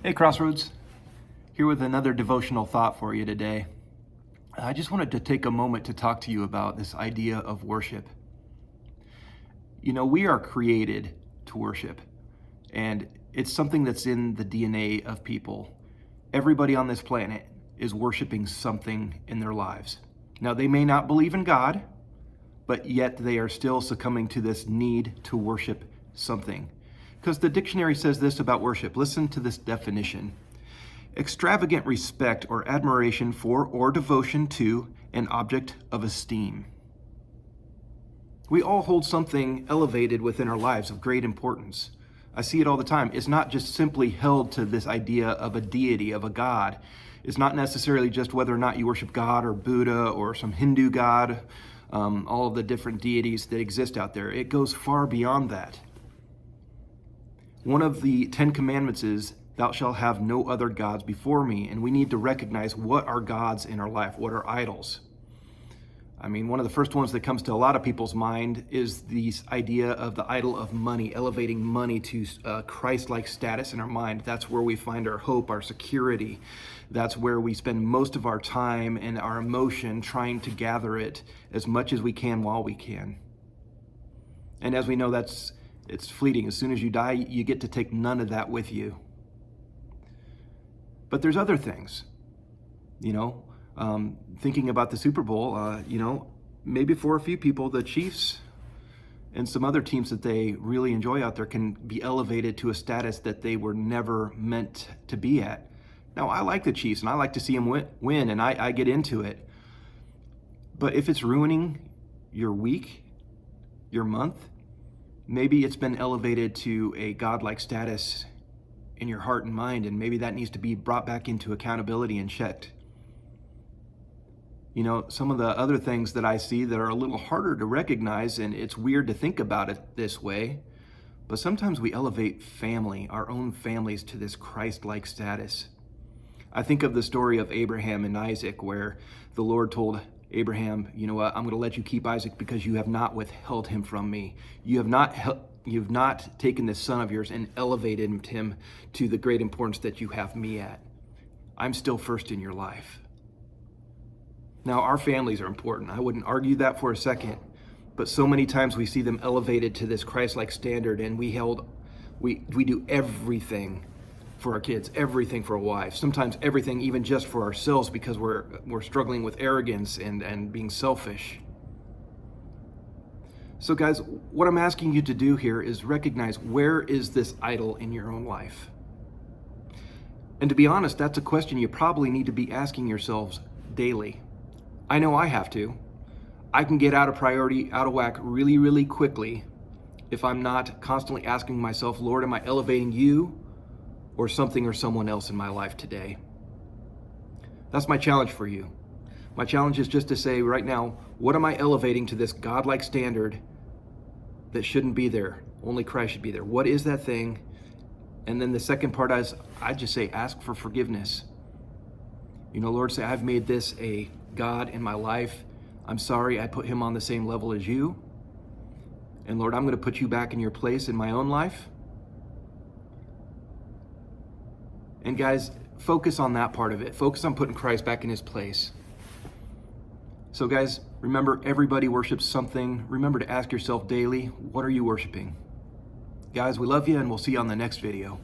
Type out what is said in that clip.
Hey Crossroads, here with another devotional thought for you today. I just wanted to take a moment to talk to you about this idea of worship. You know, we are created to worship, and it's something that's in the DNA of people. Everybody on this planet is worshiping something in their lives. Now, they may not believe in God, but yet they are still succumbing to this need to worship something. Because the dictionary says this about worship. Listen to this definition. Extravagant respect or admiration for or devotion to an object of esteem. We all hold something elevated within our lives of great importance. I see it all the time. It's not just simply held to this idea of a deity, of a god. It's not necessarily just whether or not you worship God or Buddha or some Hindu god, all of the different deities that exist out there. It goes far beyond that. One of the 10 commandments is, thou shalt have no other gods before me. And we need to recognize what are gods in our life, what are idols. I mean, one of the first ones that comes to a lot of people's mind is this idea of the idol of money, elevating money to Christ-like status in our mind. That's where we find our hope, our security. That's where we spend most of our time and our emotion trying to gather it as much as we can while we can. And as we know, it's fleeting. As soon as you die, you get to take none of that with you. But there's other things, thinking about the Super Bowl, maybe for a few people, the Chiefs and some other teams that they really enjoy out there can be elevated to a status that they were never meant to be at. Now, I like the Chiefs and I like to see them win, and I get into it. But if it's ruining your week, your month, maybe it's been elevated to a godlike status in your heart and mind, and maybe that needs to be brought back into accountability and checked. Some of the other things that I see that are a little harder to recognize, and it's weird to think about it this way, but sometimes we elevate family, our own families, to this Christ-like status. I think of the story of Abraham and Isaac, where the Lord told Abraham, you know what, I'm going to let you keep Isaac because you have not withheld him from me. You've not taken this son of yours and elevated him to the great importance that you have me at. I'm still first in your life. Now, our families are important. I wouldn't argue that for a second, but so many times we see them elevated to this Christ-like standard, and we do everything for our kids, everything for a wife, sometimes everything even just for ourselves because we're struggling with arrogance and being selfish. So guys, what I'm asking you to do here is recognize, where is this idol in your own life? And to be honest, that's a question you probably need to be asking yourselves daily. I know I have to. I can get out of priority, out of whack really, really quickly if I'm not constantly asking myself, Lord, am I elevating you or something or someone else in my life today? That's my challenge for you. My challenge is just to say right now, what am I elevating to this godlike standard that shouldn't be there? Only Christ should be there. What is that thing? And then the second part is, I just say, ask for forgiveness. Lord, say, I've made this a God in my life. I'm sorry I put him on the same level as you. And Lord, I'm going to put you back in your place in my own life. And guys, focus on that part of it. Focus on putting Christ back in his place. So guys, remember, everybody worships something. Remember to ask yourself daily, what are you worshiping? Guys, we love you, and we'll see you on the next video.